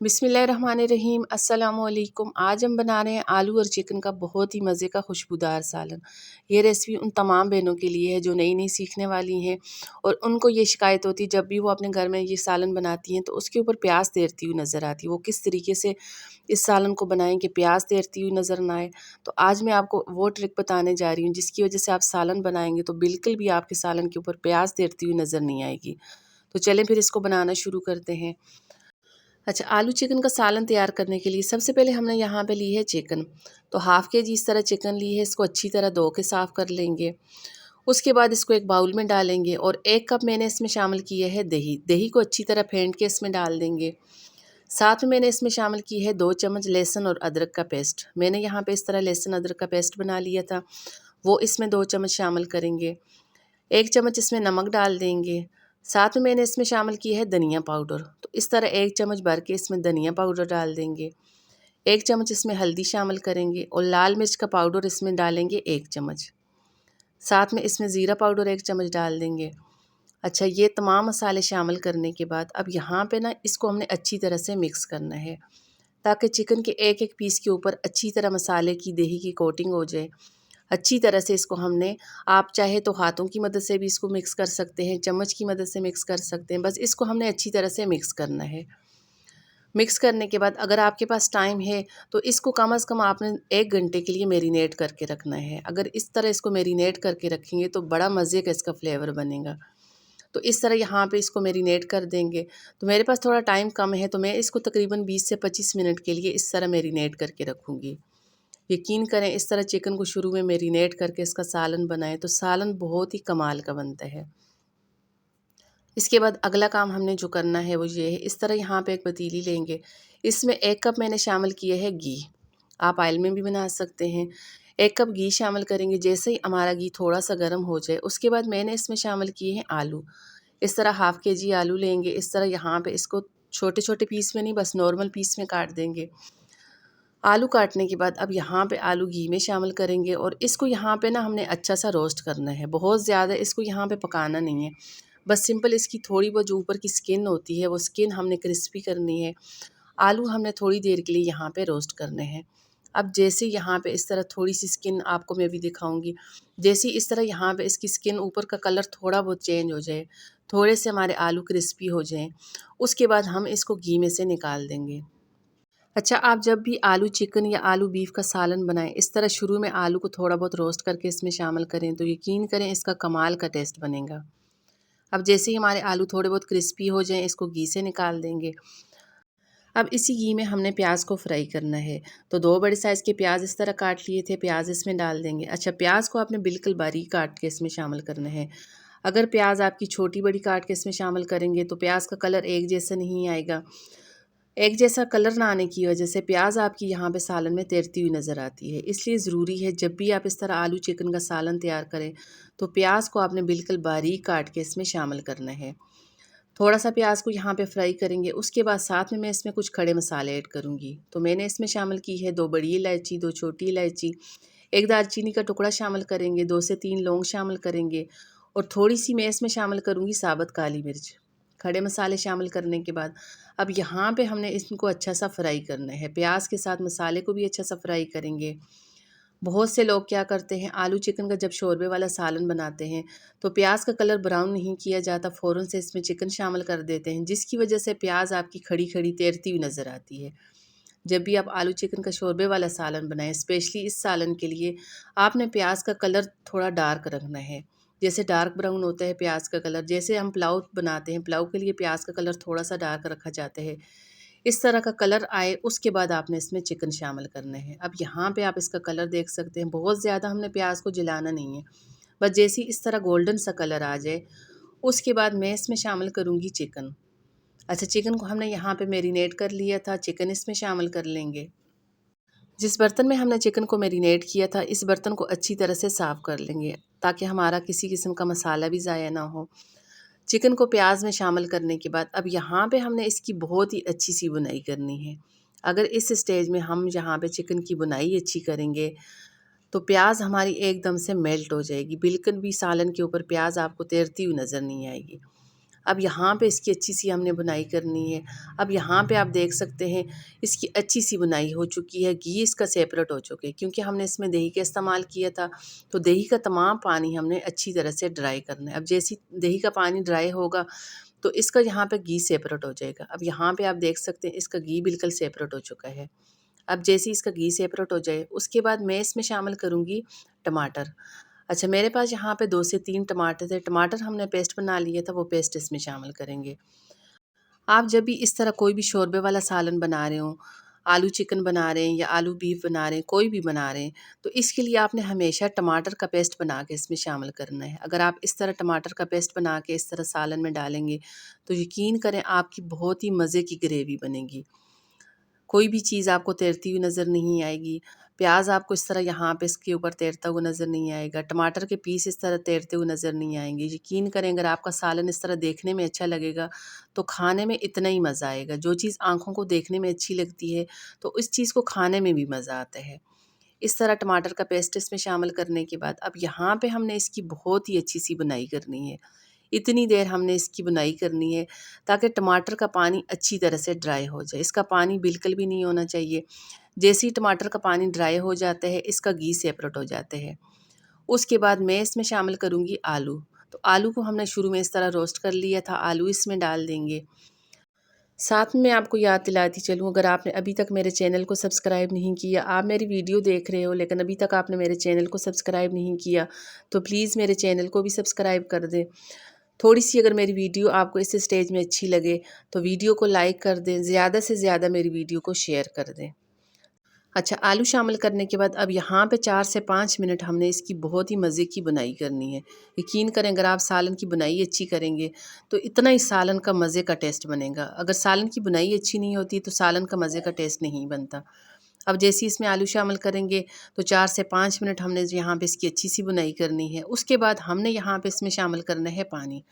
बिस्मिल्लाहिर्रहमानिर्रहीम अस्सलामु अलैकुम। आज हम बना रहे हैं आलू और चिकन का बहुत ही मज़े का खुशबूदार सालन। ये रेसिपी उन तमाम बहनों के लिए है जो नई नई सीखने वाली हैं और उनको ये शिकायत होती है जब भी वो अपने घर में ये सालन बनाती हैं तो उसके ऊपर प्याज तैरती हुई नज़र आती है। वो किस तरीके से इस सालन को बनाएं कि प्याज तैरती हुई नज़र ना आए। तो आज मैं आपको वो ट्रिक बताने जा रही हूँ जिसकी वजह से आप सालन बनाएंगे तो बिल्कुल भी आपके सालन के ऊपर प्याज तैरती हुई नज़र नहीं आएगी। तो चलें फिर इसको बनाना शुरू करते हैं। अच्छा, आलू चिकन का सालन तैयार करने के लिए सबसे पहले हमने यहाँ पे ली है चिकन। तो हाफ़ के जी इस तरह चिकन ली है, इसको अच्छी तरह धो के साफ़ कर लेंगे। उसके बाद इसको एक बाउल में डालेंगे और 1 कप मैंने इसमें शामिल किया है दही। दही को अच्छी तरह फेंट के इसमें डाल देंगे। साथ में मैंने इसमें शामिल की है 2 चम्मच लहसुन और अदरक का पेस्ट। मैंने यहाँ पे इस तरह लहसुन अदरक का पेस्ट बना लिया था, वो इसमें 2 चम्मच शामिल करेंगे। 1 चम्मच इसमें नमक डाल देंगे। साथ में मैंने इसमें शामिल किया है धनिया पाउडर। तो इस तरह 1 चम्मच भर के इसमें धनिया पाउडर डाल देंगे। 1 चम्मच इसमें हल्दी शामिल करेंगे और लाल मिर्च का पाउडर इसमें डालेंगे 1 चम्मच। साथ में इसमें ज़ीरा पाउडर 1 चम्मच डाल देंगे। अच्छा, ये तमाम मसाले शामिल करने के बाद अब यहाँ पे ना इसको हमने अच्छी तरह से मिक्स करना है ताकि चिकन के एक एक पीस के ऊपर अच्छी तरह मसाले की दही की कोटिंग हो जाए। अच्छी तरह से इसको हमने, आप चाहे तो हाथों की मदद से भी इसको मिक्स कर सकते हैं, चम्मच की मदद से मिक्स कर सकते हैं। बस इसको हमने अच्छी तरह से मिक्स करना है। मिक्स करने के बाद अगर आपके पास टाइम है तो इसको कम से कम आपने 1 घंटे के लिए मैरिनेट करके रखना है। अगर इस तरह इसको मैरिनेट करके रखेंगे तो बड़ा मज़े का इसका फ्लेवर बनेगा। तो इस तरह यहाँ पे इसको मैरिनेट कर देंगे। तो मेरे पास थोड़ा टाइम कम है तो मैं इसको तकरीबन 20 से 25 मिनट के लिए इस तरह मैरिनेट करके रखूँगी। यकीन करें, इस तरह चिकन को शुरू में मैरिनेट करके इसका सालन बनाएं तो सालन बहुत ही कमाल का बनता है। इसके बाद अगला काम हमने जो करना है वो ये है, इस तरह यहाँ पे एक पतीली लेंगे। इसमें 1 कप मैंने शामिल किया है घी। आप ऑयल में भी बना सकते हैं। 1 कप घी शामिल करेंगे। जैसे ही हमारा घी थोड़ा सा गर्म हो जाए उसके बाद मैंने इसमें शामिल किए हैं आलू। इस तरह हाफ़ के जी आलू लेंगे। इस तरह यहाँ पे इसको छोटे छोटे पीस में नहीं, बस नॉर्मल पीस में काट देंगे। आलू काटने के बाद अब यहाँ पे आलू घी में शामिल करेंगे और इसको यहाँ पे ना हमने अच्छा सा रोस्ट करना है। बहुत ज़्यादा इसको यहाँ पे पकाना नहीं है, बस सिंपल इसकी थोड़ी बहुत जो ऊपर की स्किन होती है वो स्किन हमने क्रिस्पी करनी है। आलू हमने थोड़ी देर के लिए यहाँ पे रोस्ट करने हैं। अब जैसे यहाँ पे इस तरह थोड़ी सी स्किन आपको मैं भी दिखाऊंगी, जैसे इस तरह यहाँ पे इसकी स्किन ऊपर का कलर थोड़ा बहुत चेंज हो जाए, थोड़े से हमारे आलू क्रिस्पी हो जाएं, उसके बाद हम इसको घी में से निकाल देंगे। अच्छा, आप जब भी आलू चिकन या आलू बीफ का सालन बनाएं इस तरह शुरू में आलू को थोड़ा बहुत रोस्ट करके इसमें शामिल करें तो यकीन करें इसका कमाल का टेस्ट बनेगा। अब जैसे ही हमारे आलू थोड़े बहुत क्रिस्पी हो जाएं इसको घी से निकाल देंगे। अब इसी घी में हमने प्याज को फ्राई करना है। तो 2 बड़े साइज़ के प्याज इस तरह काट लिए थे, प्याज इसमें डाल देंगे। अच्छा, प्याज को आपने बिल्कुल बारीक काट के इसमें शामिल करना है। अगर प्याज आपकी छोटी बड़ी काट के इसमें शामिल करेंगे तो प्याज का कलर एक जैसा नहीं आएगा। एक जैसा कलर ना आने की वजह से प्याज आपकी यहाँ पे सालन में तैरती हुई नज़र आती है। इसलिए ज़रूरी है जब भी आप इस तरह आलू चिकन का सालन तैयार करें तो प्याज को आपने बिल्कुल बारीक काट के इसमें शामिल करना है। थोड़ा सा प्याज को यहाँ पे फ्राई करेंगे। उसके बाद साथ में मैं इसमें कुछ खड़े मसाले ऐड करूँगी। तो मैंने इसमें शामिल की है 2 बड़ी इलायची, 2 छोटी इलायची, 1 दालचीनी का टुकड़ा शामिल करेंगे, 2 से 3 लौंग शामिल करेंगे और थोड़ी सी मैं इसमें शामिल करूँगी साबुत काली मिर्च। खड़े मसाले शामिल करने के बाद अब यहाँ पे हमने इनको अच्छा सा फ्राई करना है। प्याज के साथ मसाले को भी अच्छा सा फ्राई करेंगे। बहुत से लोग क्या करते हैं, आलू चिकन का जब शोरबे वाला सालन बनाते हैं तो प्याज का कलर ब्राउन नहीं किया जाता, फ़ौरन से इसमें चिकन शामिल कर देते हैं जिसकी वजह से प्याज आपकी खड़ी खड़ी तैरती हुई नज़र आती है। जब भी आप आलू चिकन का शोरबे वाला सालन बनाएं, स्पेशली इस सालन के लिए आपने प्याज का कलर थोड़ा डार्क रखना है। जैसे डार्क ब्राउन होता है प्याज का कलर, जैसे हम पुलाव बनाते हैं, पुलाव के लिए प्याज का कलर थोड़ा सा डार्क रखा जाता है, इस तरह का कलर आए उसके बाद आपने इसमें चिकन शामिल करना है। अब यहाँ पे आप इसका कलर देख सकते हैं, बहुत ज़्यादा हमने प्याज को जलाना नहीं है, बस जैसे ही इस तरह गोल्डन सा कलर आ जाए उसके बाद मैं इसमें शामिल करूँगी चिकन। अच्छा, चिकन को हमने यहाँ पे मैरिनेट कर लिया था, चिकन इसमें शामिल कर लेंगे। जिस बर्तन में हमने चिकन को मैरिनेट किया था इस बर्तन को अच्छी तरह से साफ़ कर लेंगे ताकि हमारा किसी किस्म का मसाला भी ज़ाया ना हो। चिकन को प्याज में शामिल करने के बाद अब यहाँ पे हमने इसकी बहुत ही अच्छी सी बुनाई करनी है। अगर इस स्टेज में हम यहाँ पे चिकन की बुनाई अच्छी करेंगे तो प्याज हमारी एकदम से मेल्ट हो जाएगी, बिल्कुल भी सालन के ऊपर प्याज आपको तैरती हुई नज़र नहीं आएगी। अब यहाँ पे इसकी अच्छी सी हमने बुनाई करनी है। अब यहाँ पे आप देख सकते हैं इसकी अच्छी सी बुनाई हो चुकी है, घी इसका सेपरेट हो चुके हैं क्योंकि हमने इसमें दही का इस्तेमाल किया था। तो दही का तमाम पानी हमने अच्छी तरह से ड्राई करना है। अब जैसी दही का पानी ड्राई होगा तो इसका यहाँ पे घी सेपरेट हो जाएगा। अब यहाँ पे आप देख सकते हैं इसका घी बिल्कुल सेपरेट हो चुका है। अब जैसे ही इसका घी सेपरेट हो जाए उसके बाद मैं इसमें शामिल करूँगी टमाटर। अच्छा, मेरे पास यहाँ पे 2 से 3 टमाटर थे। टमाटर हमने पेस्ट बना लिया था, वो पेस्ट इसमें शामिल करेंगे। आप जब भी इस तरह कोई भी शोरबे वाला सालन बना रहे हो, आलू चिकन बना रहे हैं या आलू बीफ बना रहे हैं, कोई भी बना रहे हैं, तो इसके लिए आपने हमेशा टमाटर का पेस्ट बना के इसमें शामिल करना है। अगर आप इस तरह टमाटर का पेस्ट बना के इस तरह सालन में डालेंगे तो यकीन करें आपकी बहुत ही मज़े की ग्रेवी बनेगी। कोई भी चीज़ आपको तैरती हुई नज़र नहीं आएगी। प्याज़ आपको इस तरह यहाँ पे इसके ऊपर तैरता हुआ नज़र नहीं आएगा। टमाटर के पीस इस तरह तैरते हुए नज़र नहीं आएंगे। यकीन करें अगर आपका सालन इस तरह देखने में अच्छा लगेगा तो खाने में इतना ही मज़ा आएगा। जो चीज़ आँखों को देखने में अच्छी लगती है तो इस चीज़ को खाने में भी मज़ा आता है। इस तरह टमाटर का पेस्ट इसमें शामिल करने के बाद अब यहाँ पे हमने इसकी बहुत ही अच्छी सी बुनाई करनी है। इतनी देर हमने इसकी बुनाई करनी है ताकि टमाटर का पानी अच्छी तरह से ड्राई हो जाए। इसका पानी बिल्कुल भी नहीं होना चाहिए। जैसे ही टमाटर का पानी ड्राई हो जाता है इसका घी सेपरेट हो जाते हैं। उसके बाद मैं इसमें शामिल करूँगी आलू। तो आलू को हमने शुरू में इस तरह रोस्ट कर लिया था, आलू इसमें डाल देंगे। साथ में आपको याद दिलाती चलूँ, अगर आपने अभी तक मेरे चैनल को सब्सक्राइब नहीं किया, आप मेरी वीडियो देख रहे हो लेकिन अभी तक आपने मेरे चैनल को सब्सक्राइब नहीं किया, तो प्लीज़ मेरे चैनल को भी सब्सक्राइब कर दें। थोड़ी सी अगर मेरी वीडियो आपको इस स्टेज में अच्छी लगे तो वीडियो को लाइक कर दें, ज़्यादा से ज़्यादा मेरी वीडियो को शेयर कर दें। अच्छा, आलू शामिल करने के बाद अब यहाँ पे 4 से 5 मिनट हमने इसकी बहुत ही मज़े की बुनाई करनी है। यकीन करें अगर आप सालन की बुनाई अच्छी करेंगे तो इतना ही सालन का मज़े का टेस्ट बनेगा। अगर सालन की बुनाई अच्छी नहीं होती तो सालन का मज़े का टेस्ट नहीं बनता। अब जैसे ही इसमें आलू शामिल करेंगे तो 4 से 5 मिनट हमने यहाँ पे इसकी अच्छी सी बुनाई करनी है। उसके बाद हमने यहाँ पे इसमें शामिल करना है पानी।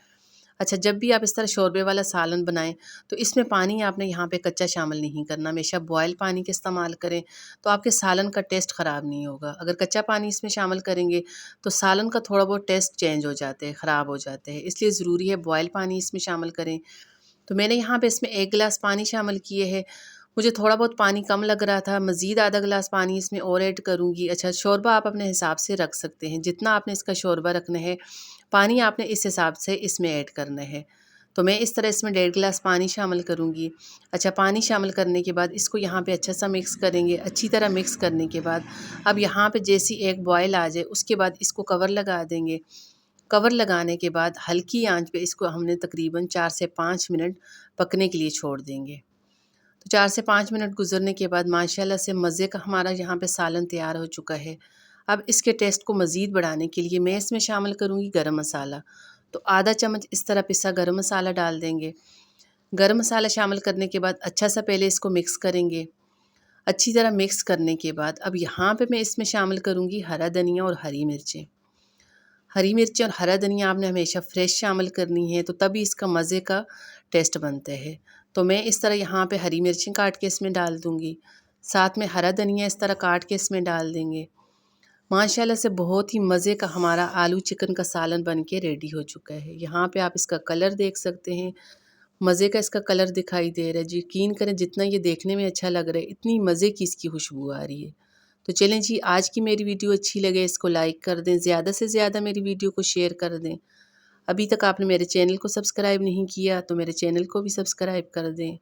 अच्छा, जब भी आप इस तरह शोरबे वाला सालन बनाएं तो इसमें पानी आपने यहाँ पे कच्चा शामिल नहीं करना। हमेशा बॉयल पानी का इस्तेमाल करें तो आपके सालन का टेस्ट ख़राब नहीं होगा। अगर कच्चा पानी इसमें शामिल करेंगे तो सालन का थोड़ा बहुत टेस्ट चेंज हो जाते हैं, ख़राब हो जाते हैं। इसलिए ज़रूरी है बॉयल पानी इसमें शामिल करें। तो मैंने यहाँ पे इसमें 1 गिलास पानी शामिल किए है। मुझे थोड़ा बहुत पानी कम लग रहा था, मज़ीद आधा गिलास पानी इसमें और ऐड करूँगी। अच्छा, शोरबा आप अपने हिसाब से रख सकते हैं, जितना आपने इसका शोरबा रखना है पानी आपने इस हिसाब से इसमें ऐड करना है। तो मैं इस तरह इसमें 1.5 गिलास पानी शामिल करूँगी। अच्छा, पानी शामिल करने के बाद इसको यहाँ पे अच्छा सा मिक्स करेंगे। अच्छी तरह मिक्स करने के बाद अब यहाँ पे जैसी एक बॉयल आ जाए उसके बाद इसको कवर लगा देंगे। कवर लगाने के बाद हल्की आंच पे इसको हमने तकरीबन 4 से 5 मिनट पकने के लिए छोड़ देंगे। तो 4 से 5 मिनट गुजरने के बाद माशाल्लाह से मज़े का हमारा यहाँ पे सालन तैयार हो चुका है। अब इसके टेस्ट को मज़ीद बढ़ाने के लिए मैं इसमें शामिल करूँगी गरम मसाला। तो आधा चम्मच इस तरह पिसा गरम मसाला डाल देंगे। गरम मसाला शामिल करने के बाद अच्छा सा पहले इसको मिक्स करेंगे। अच्छी तरह मिक्स करने के बाद अब यहाँ पे मैं इसमें शामिल करूँगी हरा धनिया और हरी मिर्चें। हरी मिर्च और हरा धनिया आपने हमेशा फ्रेश शामिल करनी है तो तभी इसका मज़े का टेस्ट बनता है। तो मैं इस तरह यहाँ पे हरी मिर्चें काट के इसमें डाल दूँगी। साथ में हरा धनिया इस तरह काट के इसमें डाल देंगे। माशाल्लाह से बहुत ही मज़े का हमारा आलू चिकन का सालन बन के रेडी हो चुका है। यहाँ पे आप इसका कलर देख सकते हैं, मज़े का इसका कलर दिखाई दे रहा है। जी, यकीन करें जितना ये देखने में अच्छा लग रहा है इतनी मज़े की इसकी खुशबू आ रही है। तो चलें जी, आज की मेरी वीडियो अच्छी लगे इसको लाइक कर दें, ज़्यादा से ज़्यादा मेरी वीडियो को शेयर कर दें। अभी तक आपने मेरे चैनल को सब्सक्राइब नहीं किया तो मेरे चैनल को भी सब्सक्राइब कर दें।